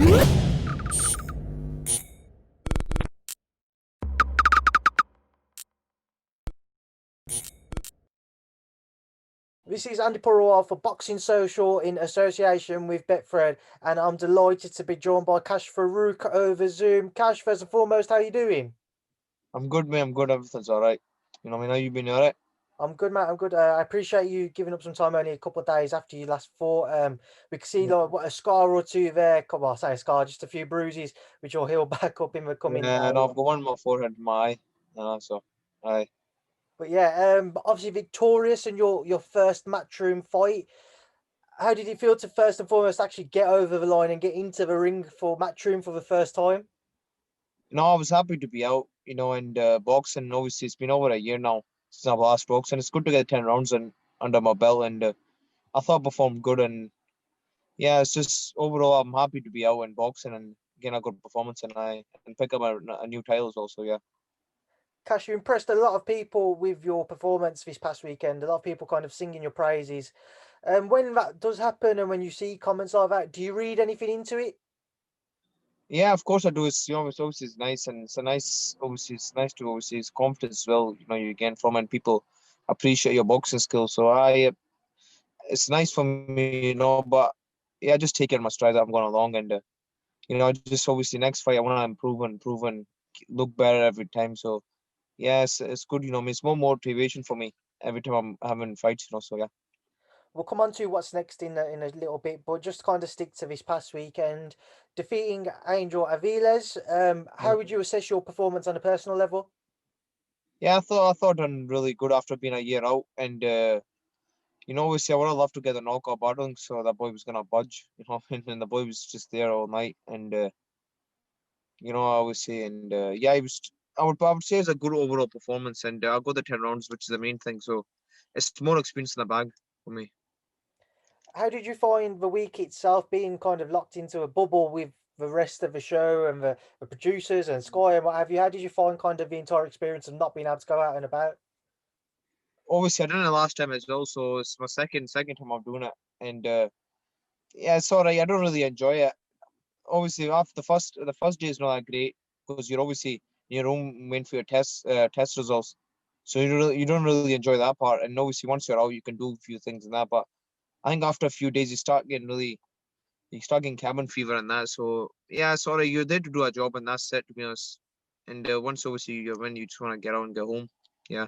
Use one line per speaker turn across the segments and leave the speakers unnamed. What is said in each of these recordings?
This is Andy Purewal for Boxing Social in association with Betfred, and I'm delighted to be joined by KASH FAROOQ over Zoom. KASH, first and foremost, how are you doing?
I'm good, man. I'm good. Everything's all right. You know, I mean, how you been all right?
I'm good, mate. I'm good. I appreciate you giving up some time only a couple of days after you last fought. We can see
Yeah,
like what a scar or two there. Come on, I say a scar, just a few bruises, which will heal back up in the coming
yeah, no,
days.
I've got one on my forehead, my eye. So, aye.
But yeah, obviously victorious in your first matchroom fight. How did it feel to first and foremost actually get over the line and get into the ring for Matchroom for the first time?
You know, I was happy to be out, and boxing, obviously, it's been over a year now since I've last boxed, and it's good to get 10 rounds under my belt, and I thought I performed good, and yeah, it's just overall, I'm happy to be out and boxing and getting a good performance, and pick up a new title as well, so yeah.
KASH, you impressed a lot of people with your performance this past weekend. A lot of people kind of singing your praises. When that does happen and when you see comments like that, do you read anything into it?
Yeah, of course I do. It's obviously it's nice and it's nice to obviously it's confidence as well, you gain from and people appreciate your boxing skills. So it's nice for me, but yeah, just take it in my stride that I'm going along and just obviously next fight I want to improve and look better every time. So yeah, it's good, I mean, it's more motivation for me every time I'm having fights, so yeah.
We'll come on to what's next in a little bit, but just kind of stick to this past weekend. Defeating Angel Aviles. How would you assess your performance on a personal level?
Yeah, I thought done really good after being a year out and obviously I would have loved to get a knockout, but I don't think so that boy was gonna budge, and the boy was just there all night, and obviously, and yeah, he was. I would say it's a good overall performance, and I'll go the 10 rounds, which is the main thing. So it's more experience in the bag for me.
How did you find the week itself being kind of locked into a bubble with the rest of the show and the producers and Sky and what have you? How did you find kind of the entire experience of not being able to go out and about?
Obviously, I done it last time as well, so it's my second time I'm doing it, and yeah, it's alright. I don't really enjoy it. Obviously, after the first day is not that great because you're obviously in your room waiting for your test results. So you don't really enjoy that part. And obviously once you're out, you can do a few things and that. But I think after a few days, you start getting cabin fever and that. So yeah, sorry, you're there to do a job and that's it, to be honest. And once obviously you're when you just want to get out and go home. Yeah,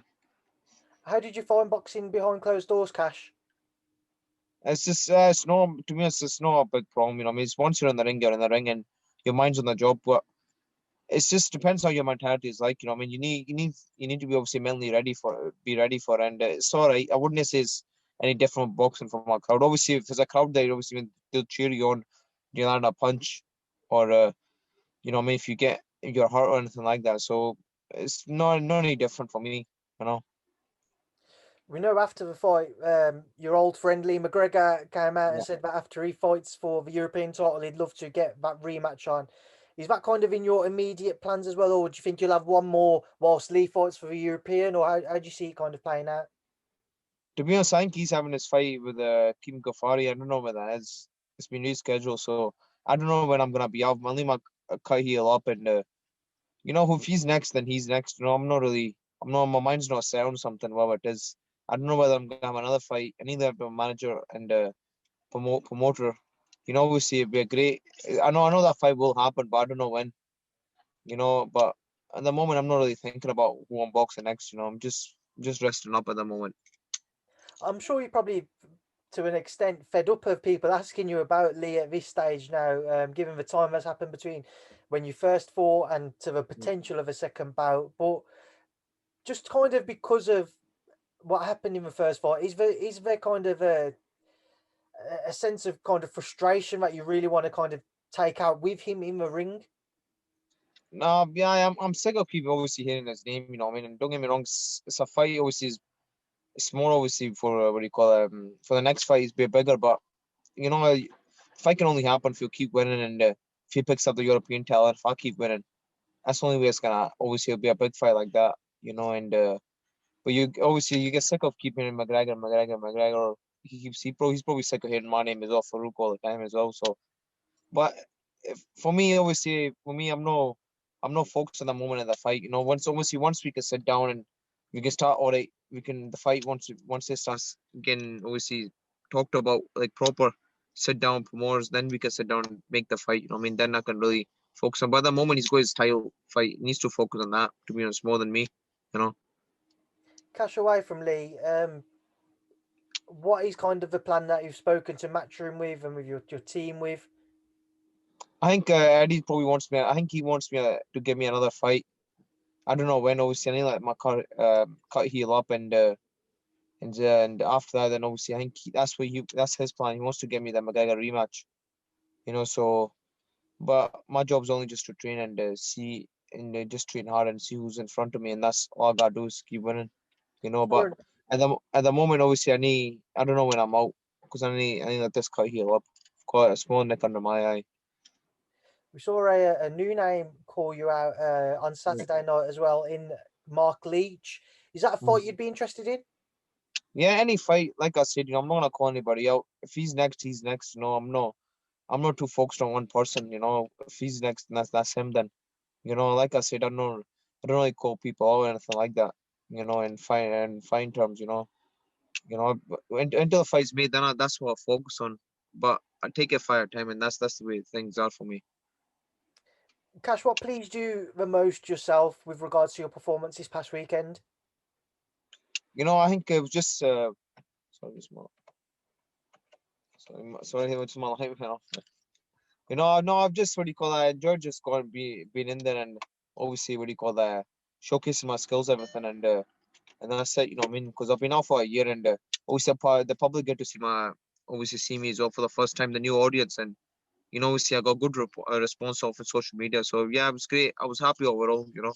How did you find boxing behind closed doors, Cash?
it's just it's no to me it's not a big problem. I mean, it's once you're in the ring, you're in the ring, and your mind's on the job. But it's just depends how your mentality is like. I mean, you need to be obviously mentally ready for, and it's all right. I wouldn't say it's any different with boxing from a crowd. Obviously, if there's a crowd there, obviously they'll cheer you on, you land a punch, or I mean, if you're hurt or anything like that. So it's not any different for me, you know.
We know after the fight, your old friend Lee McGregor came out and
Yeah.
said that after he fights for the European title, he'd love to get that rematch on. Is that kind of in your immediate plans as well, or do you think you'll have one more whilst Lee fights for the European, or how do you see it kind of playing out?
To be honest, I think he's having his fight with Kim Gafari. I don't know when that is. It's been rescheduled, so I don't know when I'm gonna be out. I'll leave my cut heel up and. If he's next, then he's next. My mind's not set on something, whatever it is. I don't know whether I'm gonna have another fight. I need to have a manager and promoter. Obviously it'd be a great. I know that fight will happen, but I don't know when. But at the moment, I'm not really thinking about who I'm boxing next. I'm just resting up at the moment.
I'm sure you probably, to an extent, fed up of people asking you about Lee at this stage now, given the time that's happened between when you first fought and to the potential of a second bout. But just kind of because of what happened in the first fight, is there kind of a sense of kind of frustration that you really want to kind of take out with him in the ring?
No, yeah, I'm sick of people obviously hearing his name. I mean, and don't get me wrong, it's a fight. Obviously, it's more obviously for what do you call it? For the next fight, it's a bit bigger, but fight can only happen if you keep winning and if he picks up the European talent, if I keep winning, that's the only way it's gonna obviously it'll be a big fight like that, and but you get sick of keeping McGregor. He's probably sick of hearing my name as well, Farouk, all the time as well. So, but for me, obviously, I'm not focused on the moment of the fight. You know, once we can sit down and we can start, all right, we can the fight once it starts getting obviously talked about like proper sit down promoters, then we can sit down and make the fight. You know, what I mean, then I can really focus on. But at the moment, he's got his title fight. He needs to focus on that. To be honest, more than me. You know.
Cash away from Lee. What is kind of the plan that you've spoken to Matchroom with and with your team with?
I think Eddie probably wants me. I think he wants me to give me another fight. I don't know when. Obviously, I need to let my cut heal up and after that, then obviously I think that's his plan. He wants to give me the McGREGOR rematch. You know, so but my job's only just to train and see and just train hard and see who's in front of me, and that's all I gotta do is keep winning. You know, but
Fair-
at the moment, obviously, I don't know when I'm out because I need to let this cut heal up. I've got a small nick under my eye.
We saw a new name call you out on Saturday night as well in MARC LEACH. Is that a fight you'd be interested in?
Yeah, any fight, like I said, you know, I'm not gonna call anybody out. If he's next, he's next. You know, I'm not too focused on one person. You know, if he's next, and that's him. Then, you know, like I said, I don't really call people out or anything like that. You know, in fine terms. Until the fight's made, that's what I focus on. But I take it fight at a time, and that's the way things are for me.
Cash, what pleased you the most yourself with regards to your performance this past weekend?
You know, I think it was just sorry, small, sorry, it's small. You know, no, I've just what do you call that? I enjoyed just going being in there and obviously what do you call that? Showcasing my skills, everything, and that's it. You know what I mean? Because I've been out for a year, and obviously the public get to see me as well for the first time, the new audience, and you know, obviously I got good response off of social media. So yeah, it was great. I was happy overall. You know.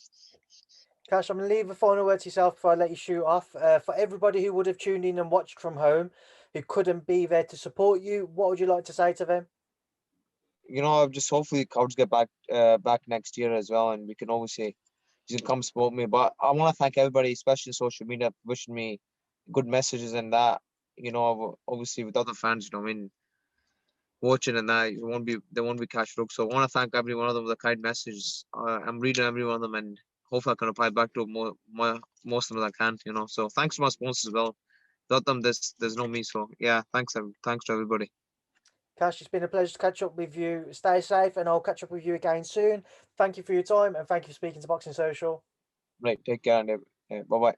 Cash, I'm going to leave a final word to yourself before I let you shoot off. For everybody who would have tuned in and watched from home, who couldn't be there to support you, what would you like to say to them?
You know, just hopefully crowds get back next year as well, and we can obviously you can come support me. But I want to thank everybody, especially social media, for wishing me good messages and that. You know, obviously with other fans, you know, I mean, watching and that they won't be Cash FAROOQ. So I want to thank every one of them for the kind messages. I'm reading every one of them, and hopefully I can reply back to most of them I can. You know, so thanks to my sponsors as well. Without them, there's no me. So yeah, thanks to everybody.
Cash, it's been a pleasure to catch up with you. Stay safe, and I'll catch up with you again soon. Thank you for your time, and thank you for speaking to Boxing Social.
Right, take care and bye bye.